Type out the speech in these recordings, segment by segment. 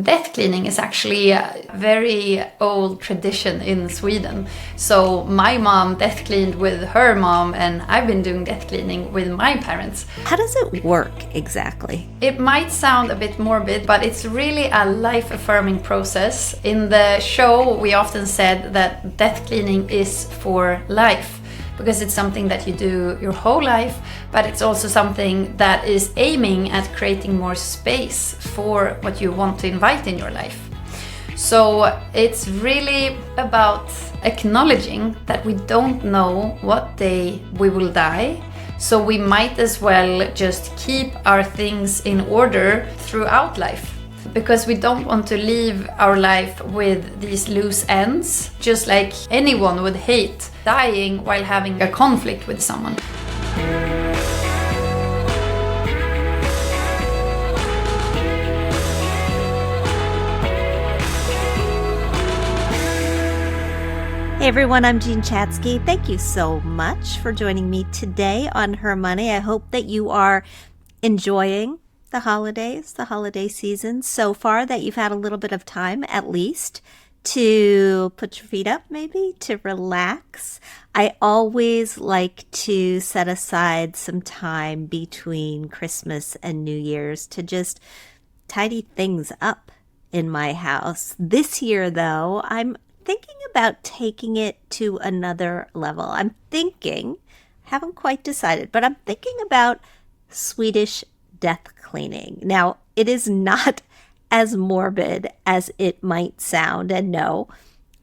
Death cleaning is actually a very old tradition in Sweden. So my mom death cleaned with her mom, and I've been doing death cleaning with my parents. How does it work exactly? It might sound a bit morbid, but it's really a life-affirming process. In the show, we often said that death cleaning is for life, because it's something that you do your whole life, but it's also something that is aiming at creating more space for what you want to invite in your life. So it's really about acknowledging that we don't know what day we will die, so we might as well just keep our things in order throughout life. Because we don't want to leave our life with these loose ends, just like anyone would hate dying while having a conflict with someone. Hey everyone, I'm Jean Chatzky. Thank you so much for joining me today on HerMoney. I hope that you are enjoying the holiday season so far, that you've had a little bit of time at least to put your feet up, maybe to relax. I always like to set aside some time between Christmas and New Year's to just tidy things up in my house. This year, though, I'm thinking about taking it to another level. Haven't quite decided, but I'm thinking about Swedish death cleaning. Now, it is not as morbid as it might sound, and no,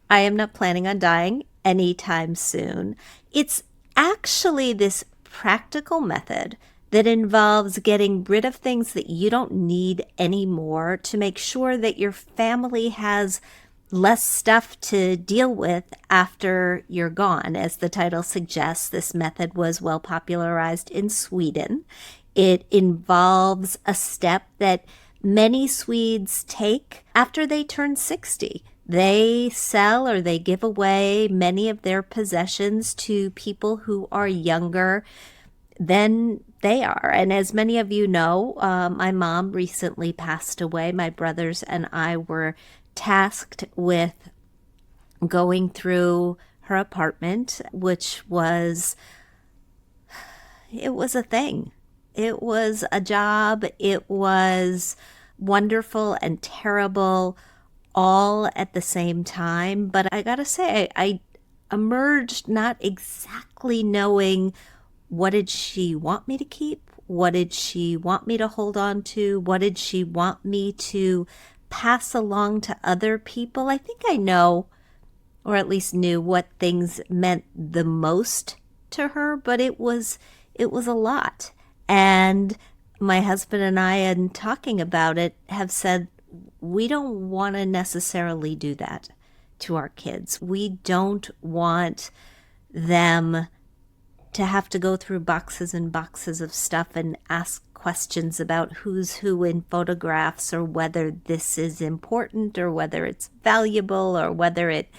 I am not planning on dying anytime soon. It's actually this practical method that involves getting rid of things that you don't need anymore to make sure that your family has less stuff to deal with after you're gone. As the title suggests, this method was well popularized in Sweden. It involves a step that many Swedes take after they turn 60. They sell or they give away many of their possessions to people who are younger than they are. And as many of you know, my mom recently passed away. My brothers and I were tasked with going through her apartment, which was a thing. It was a job. It was wonderful and terrible all at the same time. But I gotta say, I emerged not exactly knowing, what did she want me to keep? What did she want me to hold on to? What did she want me to pass along to other people? I think I know, or at least knew, what things meant the most to her, but it was a lot. And my husband and I, in talking about it, have said we don't want to necessarily do that to our kids. We don't want them to have to go through boxes and boxes of stuff and ask questions about who's who in photographs, or whether this is important, or whether it's valuable, or whether it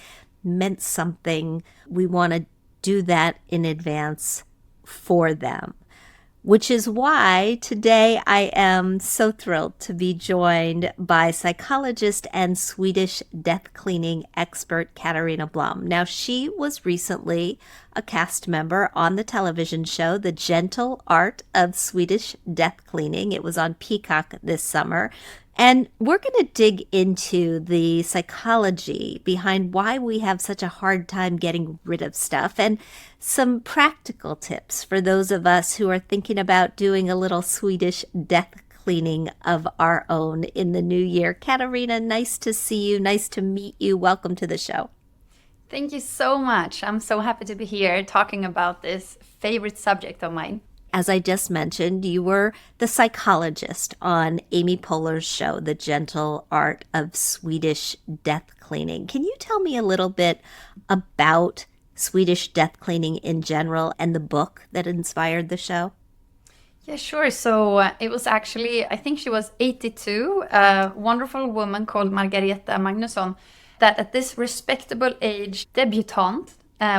meant something. We want to do that in advance for them. Which is why today I am so thrilled to be joined by psychologist and Swedish death cleaning expert Katarina Blom. Now, she was recently a cast member on the television show The Gentle Art of Swedish Death Cleaning. It was on Peacock this summer. And we're going to dig into the psychology behind why we have such a hard time getting rid of stuff, and some practical tips for those of us who are thinking about doing a little Swedish death cleaning of our own in the new year. Katarina, nice to see you. Nice to meet you. Welcome to the show. Thank you so much. I'm so happy to be here talking about this favorite subject of mine. As I just mentioned, you were the psychologist on Amy Poehler's show, The Gentle Art of Swedish Death Cleaning. Can you tell me a little bit about Swedish death cleaning in general and the book that inspired the show? Yeah, sure. So it was actually, I think she was 82, a wonderful woman called Margareta Magnusson, that at this respectable age debutante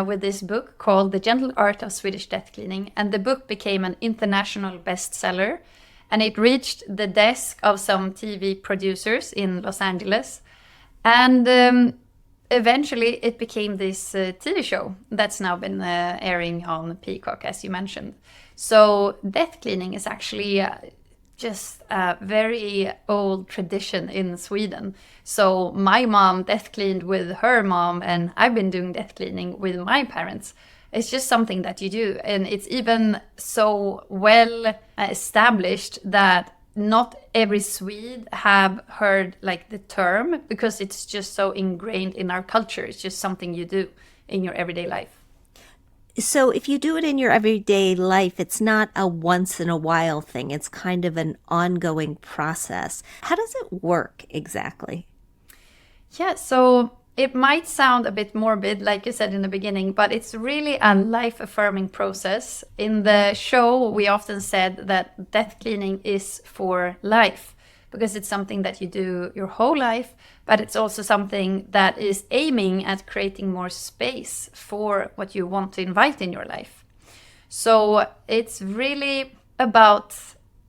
with this book called The Gentle Art of Swedish Death Cleaning. And the book became an international bestseller. and it reached the desk of some TV producers in Los Angeles. And eventually it became this TV show that's now been airing on Peacock, as you mentioned. So death cleaning is actually just a very old tradition in Sweden. So my mom death cleaned with her mom, and I've been doing death cleaning with my parents. It's just something that you do. And it's even so well established that not every Swede have heard like the term, because it's just so ingrained in our culture. It's just something you do in your everyday life. So if you do it in your everyday life, it's not a once in a while thing. It's kind of an ongoing process. How does it work exactly? Yeah, so it might sound a bit morbid, like you said in the beginning, but it's really a life-affirming process. In the show, we often said that death cleaning is for life, because it's something that you do your whole life, but it's also something that is aiming at creating more space for what you want to invite in your life. So it's really about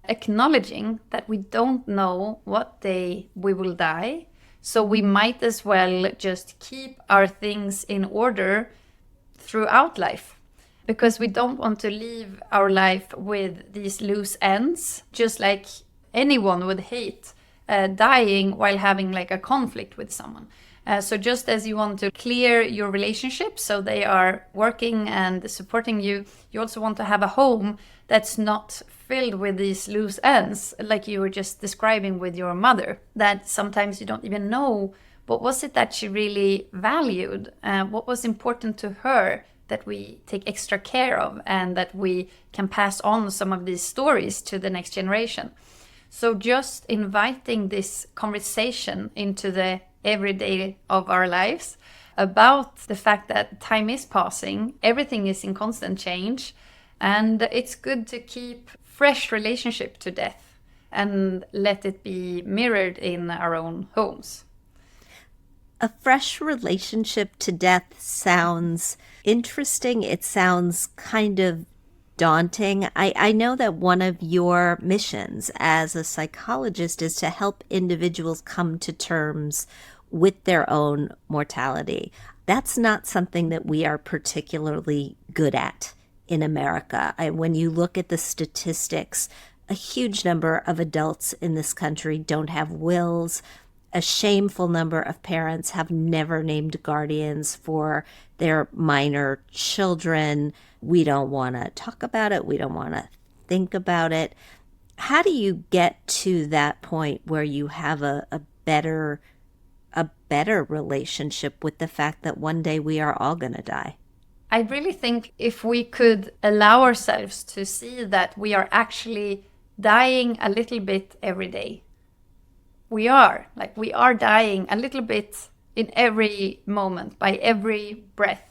acknowledging that we don't know what day we will die. So we might as well just keep our things in order throughout life, because we don't want to leave our life with these loose ends, just like anyone would hate dying while having like a conflict with someone. So just as you want to clear your relationships so they are working and supporting you, you also want to have a home that's not filled with these loose ends, like you were just describing with your mother, that sometimes you don't even know what was it that she really valued, what was important to her that we take extra care of, and that we can pass on some of these stories to the next generation. So just inviting this conversation into the everyday of our lives about the fact that time is passing, everything is in constant change, and it's good to keep fresh relationship to death and let it be mirrored in our own homes. A fresh relationship to death sounds interesting. It sounds kind of daunting. I know that one of your missions as a psychologist is to help individuals come to terms with their own mortality. That's not something that we are particularly good at in America. When you look at the statistics, a huge number of adults in this country don't have wills. A shameful number of parents have never named guardians for their minor children. We don't want to talk about it. We don't want to think about it. How do you get to that point where you have a better relationship with the fact that one day we are all going to die? I really think if we could allow ourselves to see that we are actually dying a little bit every day. We are dying a little bit in every moment, by every breath.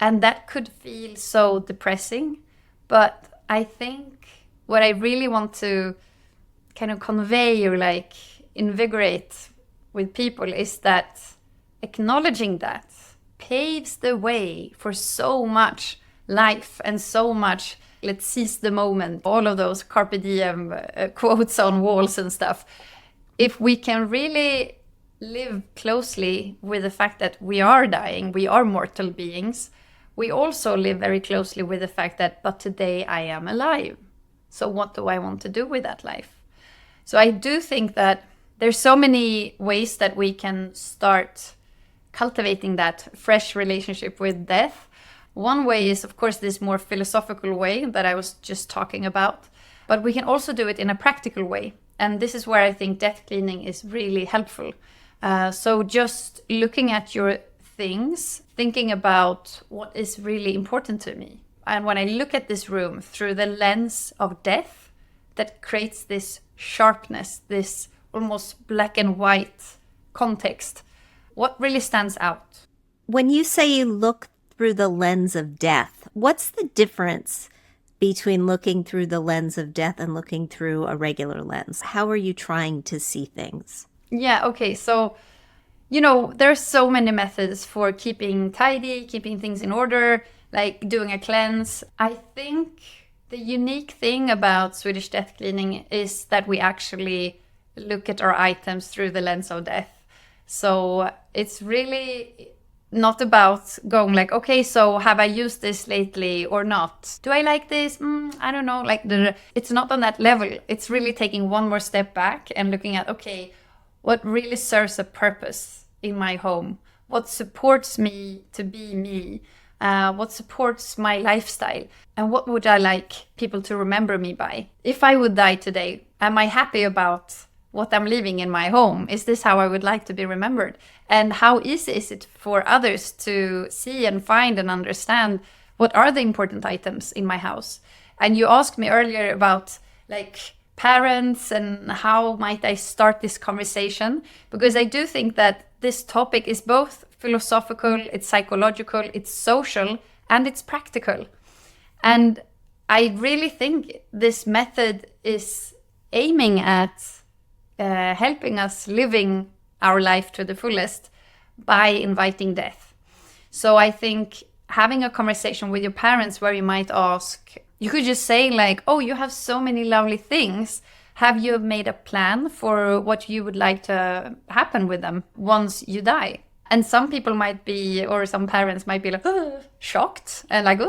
And that could feel so depressing. But I think what I really want to kind of convey or like invigorate with people is that acknowledging that paves the way for so much life and so much let's seize the moment, all of those carpe diem quotes on walls and stuff. If we can really live closely with the fact that we are dying, we are mortal beings, we also live very closely with the fact that, but today I am alive. So what do I want to do with that life? So I do think that there's so many ways that we can start cultivating that fresh relationship with death. One way is, of course, this more philosophical way that I was just talking about. But we can also do it in a practical way. And this is where I think death cleaning is really helpful. So just looking at your things, thinking about what is really important to me. And when I look at this room through the lens of death, that creates this sharpness, this almost black and white context. What really stands out? When you say you look through the lens of death, what's the difference between looking through the lens of death and looking through a regular lens? How are you trying to see things? Yeah, okay. So, there's so many methods for keeping tidy, keeping things in order, like doing a cleanse. I think The unique thing about Swedish death cleaning is that we actually look at our items through the lens of death. So it's really not about going like, okay, so have I used this lately or not? Do I like this? I don't know. It's not on that level. It's really taking one more step back and looking at, okay, what really serves a purpose in my home? What supports me to be me? What supports my lifestyle? And what would I like people to remember me by? If I would die today, am I happy about what I'm leaving in my home? Is this how I would like to be remembered? And how easy is it for others to see and find and understand what are the important items in my house? And you asked me earlier about like parents and how might I start this conversation? Because I do think that this topic is both philosophical, it's psychological, it's social, and it's practical. And I really think this method is aiming at helping us living our life to the fullest by inviting death. So I think having a conversation with your parents where you might ask, you could just say like, oh, you have so many lovely things. Have you made a plan for what you would like to happen with them once you die? And some people might be, or some parents might be like, shocked and like,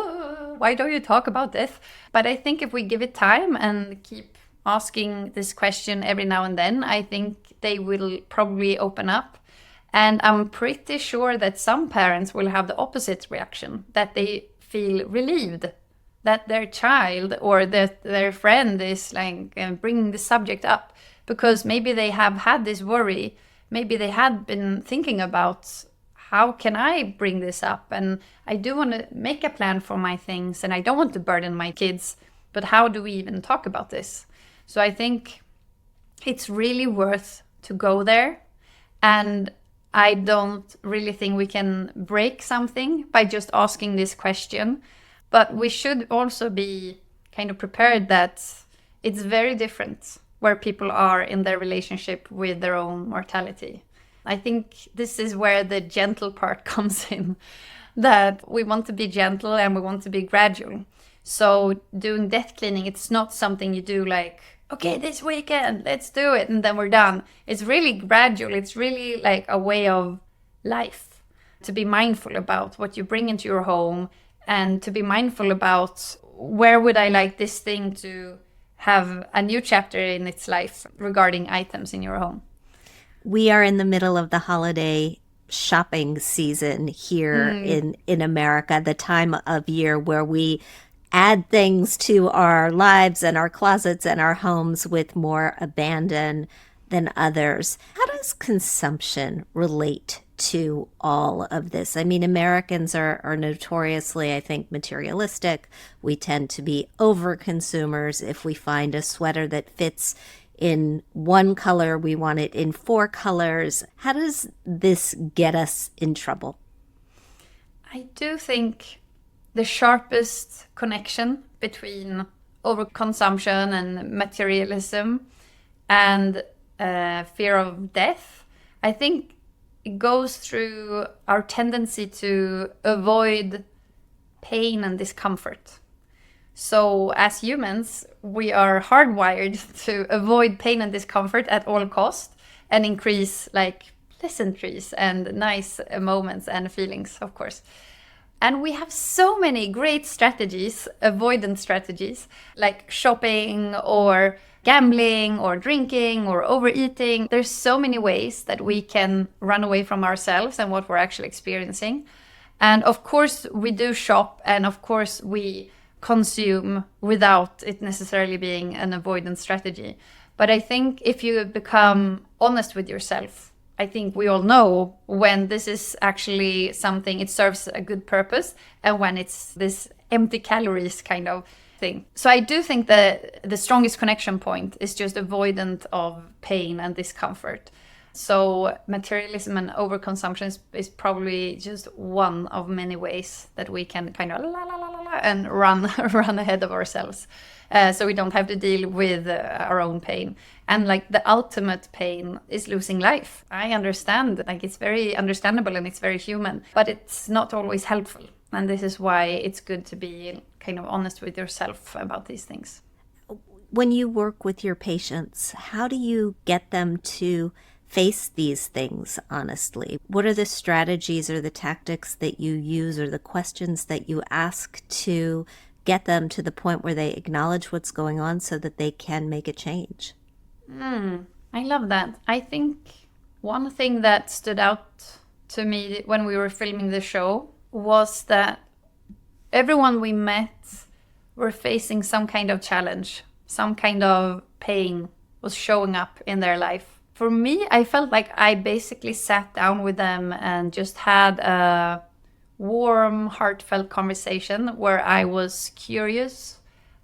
why don't you talk about death? But I think if we give it time and keep asking this question every now and then, I think they will probably open up. And I'm pretty sure that some parents will have the opposite reaction, that they feel relieved that their child or that their friend is like bringing the subject up, because maybe they have had this worry. Maybe they had been thinking about, how can I bring this up? And I do want to make a plan for my things and I don't want to burden my kids, but how do we even talk about this? So I think it's really worth to go there. And I don't really think we can break something by just asking this question. But we should also be kind of prepared that it's very different where people are in their relationship with their own mortality. I think this is where the gentle part comes in, that we want to be gentle and we want to be gradual. So doing death cleaning, it's not something you do like, okay, this weekend, let's do it, and then we're done. It's really gradual. It's really like a way of life, to be mindful about what you bring into your home and to be mindful about where would I like this thing to have a new chapter in its life regarding items in your home. We are in the middle of the holiday shopping season here in America, the time of year where we add things to our lives and our closets and our homes with more abandon than others. How does consumption relate to all of this? I mean, Americans are notoriously, I think, materialistic. We tend to be over consumers. If we find a sweater that fits in one color, we want it in 4 colors. How does this get us in trouble? I do think the sharpest connection between overconsumption and materialism and fear of death, I think it goes through our tendency to avoid pain and discomfort. So as humans, we are hardwired to avoid pain and discomfort at all costs and increase like pleasantries and nice moments and feelings, of course. And we have so many great strategies, avoidance strategies, like shopping or gambling or drinking or overeating. There's so many ways that we can run away from ourselves and what we're actually experiencing. And of course, we do shop, and of course, we consume without it necessarily being an avoidance strategy. But I think if you become honest with yourself, I think we all know when this is actually something, it serves a good purpose, and when it's this empty calories kind of thing. So I do think that the strongest connection point is just avoidance of pain and discomfort. So materialism and overconsumption is probably just one of many ways that we can kind of and run ahead of ourselves. So we don't have to deal with our own pain. And like the ultimate pain is losing life. I understand, like it's very understandable and it's very human, but it's not always helpful. And this is why it's good to be kind of honest with yourself about these things. When you work with your patients, how do you get them to face these things honestly? What are the strategies or the tactics that you use or the questions that you ask to get them to the point where they acknowledge what's going on so that they can make a change? I love that. I think one thing that stood out to me when we were filming the show was that everyone we met were facing some kind of challenge, some kind of pain was showing up in their life. For me, I felt like I basically sat down with them and just had a warm, heartfelt conversation where I was curious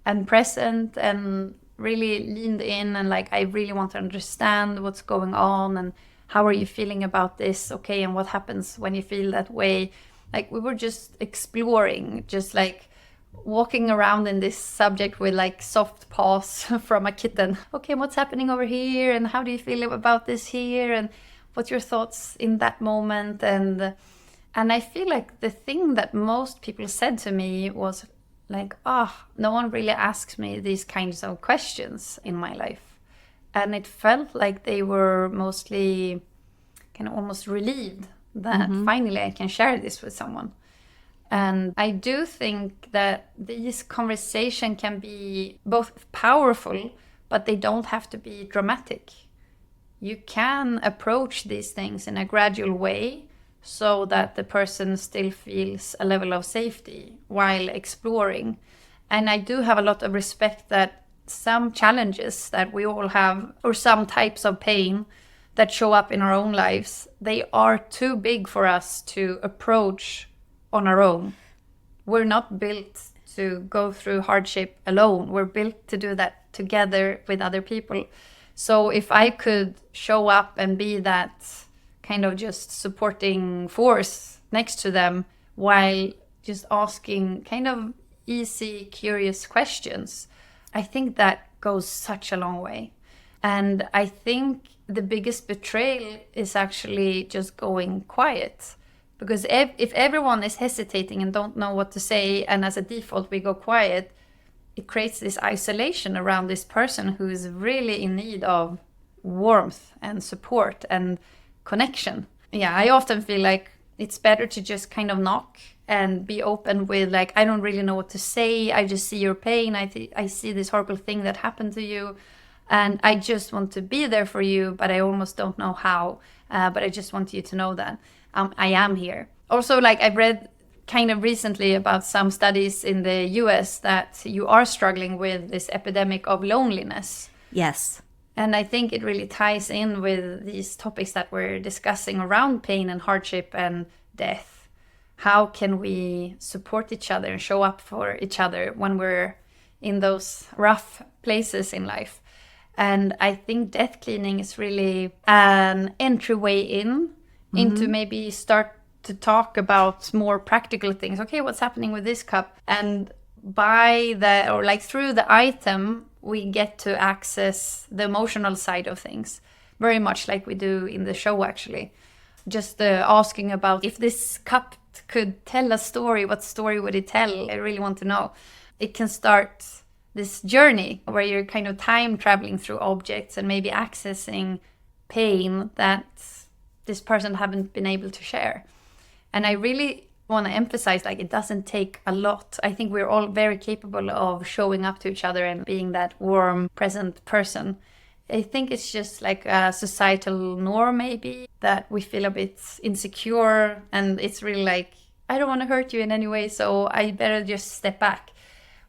and present and really leaned in and like, I really want to understand what's going on and how are you feeling about this? Okay, and what happens when you feel that way? Like we were just exploring, just like walking around in this subject with like soft paws from a kitten. Okay, what's happening over here? And how do you feel about this here? And what's your thoughts in that moment? And I feel like the thing that most people said to me was like, no one really asks me these kinds of questions in my life. And it felt like they were mostly kind of almost relieved that finally I can share this with someone. And I do think that these conversations can be both powerful, but they don't have to be dramatic. You can approach these things in a gradual way so that the person still feels a level of safety while exploring. And I do have a lot of respect that some challenges that we all have, or some types of pain that show up in our own lives, they are too big for us to approach on our own. We're not built to go through hardship alone. We're built to do that together with other people. So if I could show up and be that kind of just supporting force next to them while just asking kind of easy, curious questions, I think that goes such a long way. And I think the biggest betrayal is actually just going quiet. Because if everyone is hesitating and don't know what to say, and as a default we go quiet, it creates this isolation around this person who is really in need of warmth and support and connection. Yeah, I often feel like it's better to just kind of knock and be open with like, I don't really know what to say. I just see your pain. I see this horrible thing that happened to you. And I just want to be there for you, but I almost don't know how. But I just want you to know that I am here. Also, like I've read kind of recently about some studies in the US that you are struggling with this epidemic of loneliness. Yes. And I think it really ties in with these topics that we're discussing around pain and hardship and death. How can we support each other and show up for each other when we're in those rough places in life? And I think death cleaning is really an entryway into maybe start to talk about more practical things. Okay, what's happening with this cup? And by the, or like through the item, we get to access the emotional side of things, very much like we do in the show, actually. Just asking about if this cup could tell a story, what story would it tell? I really want to know. It can start this journey where you're kind of time traveling through objects and maybe accessing pain that this person haven't been able to share. And I really want to emphasize, like, it doesn't take a lot. I think we're all very capable of showing up to each other and being that warm, present person. I think it's just like a societal norm, maybe, that we feel a bit insecure. And it's really like, I don't want to hurt you in any way, so I better just step back.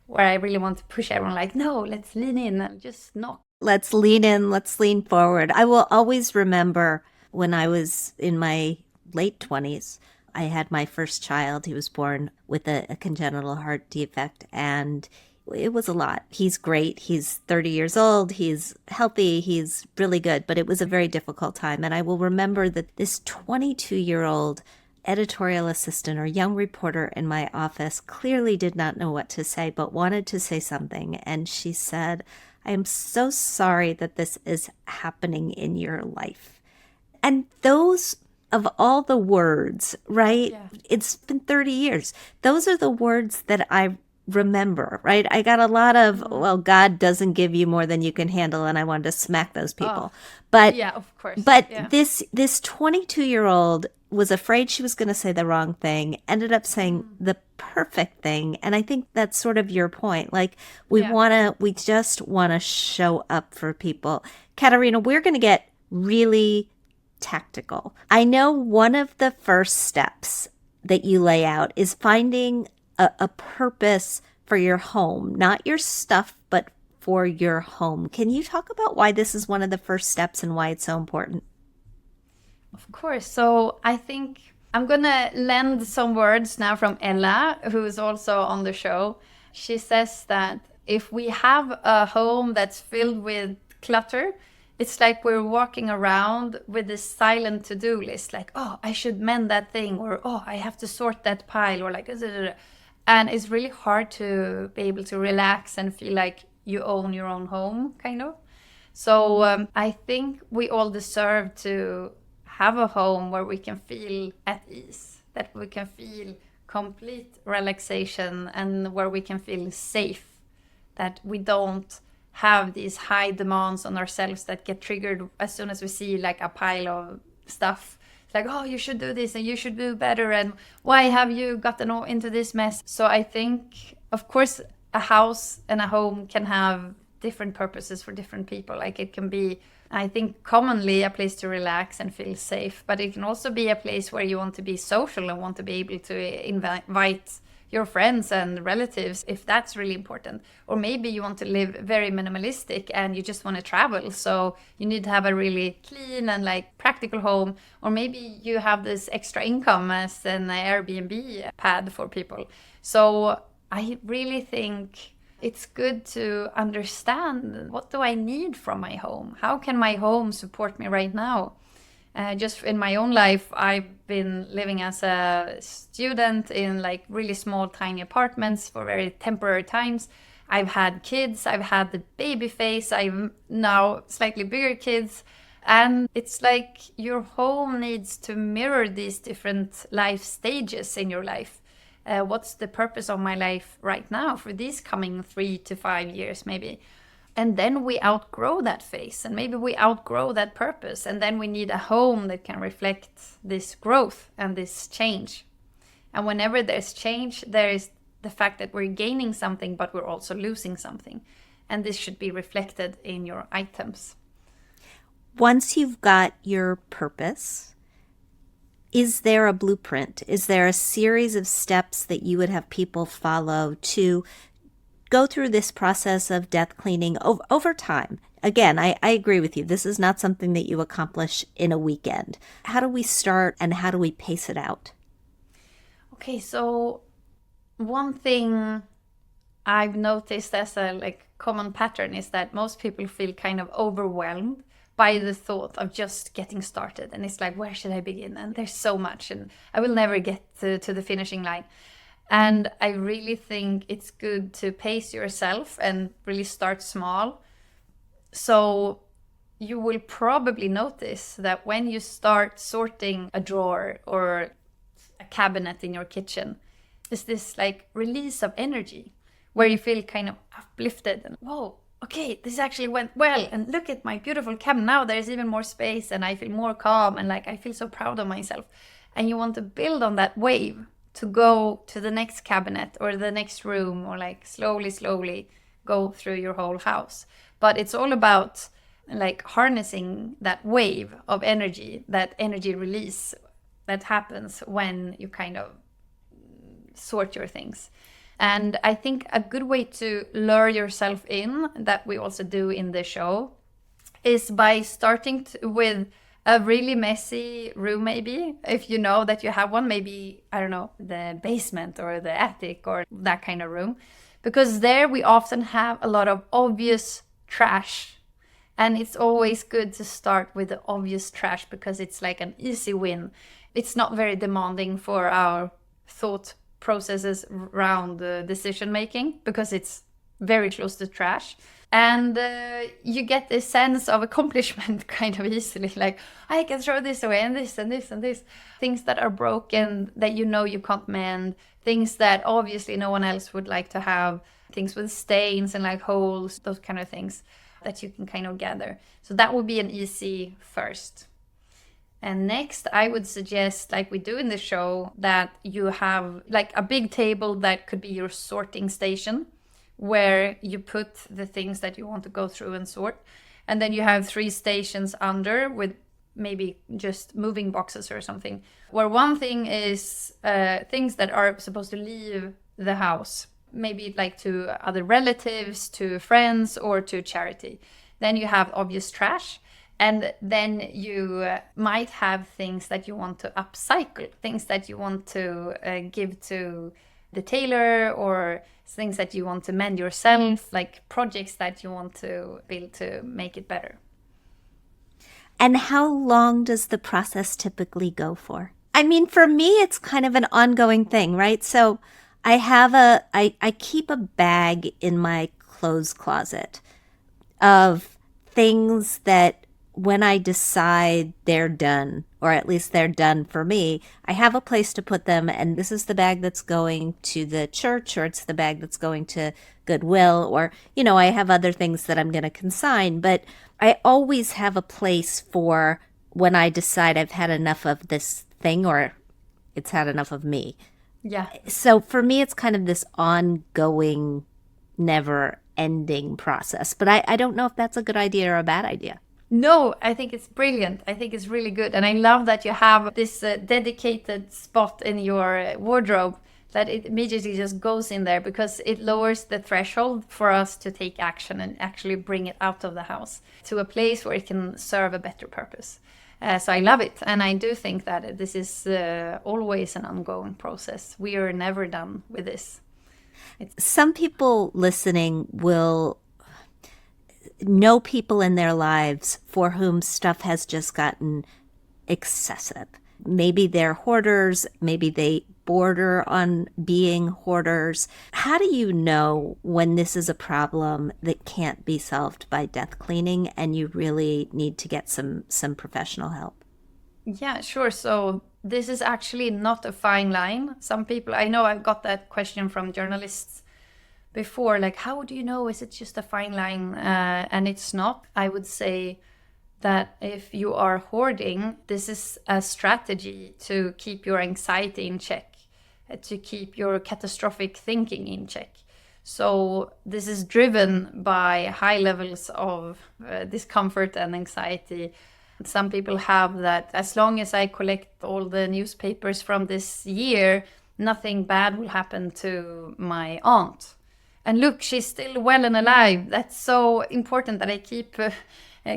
Where I really want to push everyone, like, no, let's lean in and just knock. Let's lean in, let's lean forward. I will always remember when I was in my late 20s, I had my first child. He was born with a congenital heart defect, and it was a lot. He's great. He's 30 years old. He's healthy. He's really good, but it was a very difficult time. And I will remember that this 22-year-old editorial assistant or young reporter in my office clearly did not know what to say, but wanted to say something. And she said, I am so sorry that this is happening in your life. And those of all the words, right? Yeah. It's been 30 years. Those are the words that I remember, right? I got a lot of, well, God doesn't give you more than you can handle, and I wanted to smack those Oh, people. But yeah, of course. but Yeah. this 22-year-old was afraid she was going to say the wrong thing, ended up saying the perfect thing, and I think that's sort of your point. Like Yeah. we just want to show up for people. Katarina, we're going to get really tactical. I know one of the first steps that you lay out is finding a purpose for your home, not your stuff, but for your home. Can you talk about why this is one of the first steps and why it's so important? Of course. So I think I'm gonna lend some words now from Ella, who is also on the show. She says that if we have a home that's filled with clutter, it's like we're walking around with this silent to-do list, like, oh, I should mend that thing, or oh, I have to sort that pile, or like, and it's really hard to be able to relax and feel like you own your own home, kind of. So I think we all deserve to have a home where we can feel at ease, that we can feel complete relaxation, and where we can feel safe, that we don't have these high demands on ourselves that get triggered as soon as we see like a pile of stuff. It's like, oh, you should do this and you should do better, and why have you gotten into this mess? So I think, of course, a house and a home can have different purposes for different people. Like it can be, I think, commonly a place to relax and feel safe, but it can also be a place where you want to be social and want to be able to invite your friends and relatives if that's really important. Or maybe you want to live very minimalistic and you just want to travel, so you need to have a really clean and like practical home. Or maybe you have this extra income as an Airbnb pad for people. So I really think it's good to understand, what do I need from my home? How can my home support me right now? Just in my own life, I've been living as a student in like really small, tiny apartments for very temporary times. I've had kids, I've had the baby phase, I've now slightly bigger kids. And it's like your home needs to mirror these different life stages in your life. What's the purpose of my life right now for these coming 3 to 5 years, maybe? And then we outgrow that phase, and maybe we outgrow that purpose, and then we need a home that can reflect this growth and this change. And whenever there's change, there is the fact that we're gaining something, but we're also losing something. And this should be reflected in your items. Once you've got your purpose, is there a blueprint? Is there a series of steps that you would have people follow to go through this process of death cleaning over time? Again, I agree with you. This is not something that you accomplish in a weekend. How do we start and how do we pace it out? Okay, so one thing I've noticed as a like common pattern is that most people feel kind of overwhelmed by the thought of just getting started. And it's like, where should I begin? And there's so much, and I will never get to the finishing line. And I really think it's good to pace yourself and really start small. So you will probably notice that when you start sorting a drawer or a cabinet in your kitchen, there's this like release of energy where you feel kind of uplifted and, whoa, okay, this actually went well. And look at my beautiful cabinet. Now there's even more space and I feel more calm and like I feel so proud of myself. And you want to build on that wave to go to the next cabinet or the next room, or like slowly go through your whole house. But it's all about like harnessing that wave of energy, that energy release that happens when you kind of sort your things. And I think a good way to lure yourself in, that we also do in the show, is by starting with a really messy room, maybe. If you know that you have one, maybe, I don't know, the basement or the attic or that kind of room. Because there we often have a lot of obvious trash. And it's always good to start with the obvious trash because it's like an easy win. It's not very demanding for our thought processes around decision making because it's very close to trash. And you get this sense of accomplishment kind of easily, like I can throw this away and this and this and this. Things that are broken that you know you can't mend, things that obviously no one else would like to have, things with stains and like holes, those kind of things that you can kind of gather. So that would be an easy first. And next, I would suggest, like we do in the show, that you have like a big table that could be your sorting station, where you put the things that you want to go through and sort. And then you have 3 stations under with maybe just moving boxes or something, where one thing is things that are supposed to leave the house, maybe like to other relatives, to friends, or to charity. Then you have obvious trash. And then you might have things that you want to upcycle, things that you want to give to the tailor, or things that you want to mend yourself, like projects that you want to build to make it better. And how long does the process typically go for? I mean, for me, it's kind of an ongoing thing, right? So I keep a bag in my clothes closet of things that when I decide they're done, or at least they're done for me, I have a place to put them. And this is the bag that's going to the church, or it's the bag that's going to Goodwill, or, you know, I have other things that I'm going to consign. But I always have a place for when I decide I've had enough of this thing, or it's had enough of me. Yeah. So for me, it's kind of this ongoing, never ending process. But I don't know if that's a good idea or a bad idea. No, I think it's brilliant. I think it's really good. And I love that you have this dedicated spot in your wardrobe that it immediately just goes in there, because it lowers the threshold for us to take action and actually bring it out of the house to a place where it can serve a better purpose. So I love it. And I do think that this is always an ongoing process. We are never done with this. Some people listening will know people in their lives for whom stuff has just gotten excessive. Maybe they're hoarders, maybe they border on being hoarders. How do you know when this is a problem that can't be solved by death cleaning and you really need to get some professional help? Yeah, sure. So this is actually not a fine line. Some people, I know I've got that question from journalists before, like, how do you know, is it just a fine line? And it's not. I would say that if you are hoarding, this is a strategy to keep your anxiety in check, to keep your catastrophic thinking in check. So this is driven by high levels of discomfort and anxiety. Some people have that, as long as I collect all the newspapers from this year, nothing bad will happen to my aunt. And look, she's still well and alive. That's so important that I keep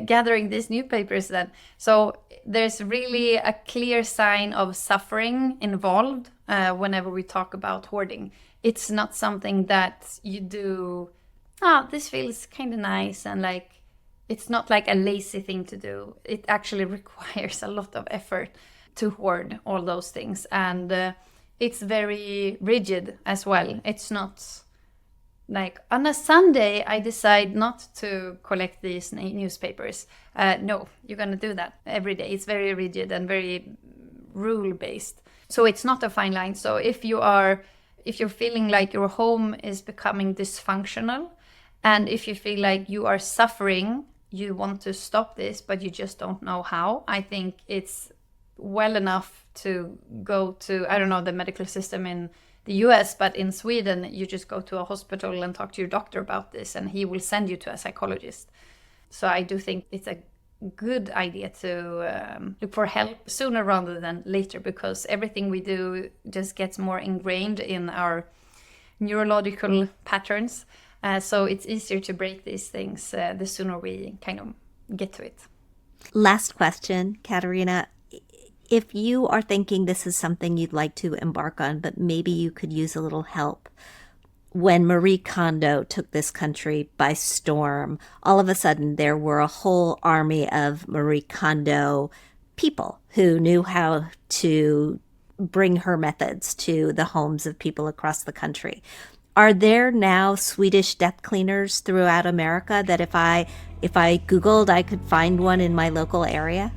gathering these newspapers then. So there's really a clear sign of suffering involved whenever we talk about hoarding. It's not something that you do, this feels kind of nice, and like, it's not like a lazy thing to do. It actually requires a lot of effort to hoard all those things. And it's very rigid as well. It's not like on a Sunday, I decide not to collect these newspapers. No, you're going to do that every day. It's very rigid and very rule-based. So it's not a fine line. So if you're feeling like your home is becoming dysfunctional, and if you feel like you are suffering, you want to stop this, but you just don't know how, I think it's well enough to go to, I don't know, the medical system in the US, but in Sweden, you just go to a hospital and talk to your doctor about this, and he will send you to a psychologist. So I do think it's a good idea to look for help sooner rather than later, because everything we do just gets more ingrained in our neurological patterns. So it's easier to break these things the sooner we kind of get to it. Last question, Katarina. If you are thinking this is something you'd like to embark on, but maybe you could use a little help. When Marie Kondo took this country by storm, all of a sudden there were a whole army of Marie Kondo people who knew how to bring her methods to the homes of people across the country. Are there now Swedish death cleaners throughout America that if I Googled, I could find one in my local area?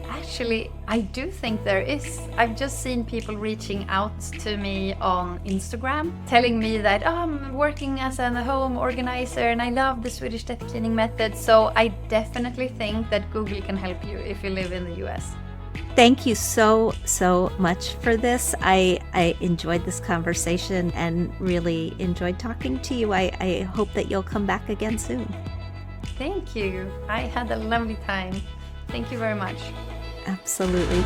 Actually, I do think there is. I've just seen people reaching out to me on Instagram, telling me that, oh, I'm working as a home organizer and I love the Swedish death cleaning method. So I definitely think that Google can help you if you live in the US. Thank you so much for this. I enjoyed this conversation and really enjoyed talking to you. I hope that you'll come back again soon. Thank you. I had a lovely time. Thank you very much. Absolutely.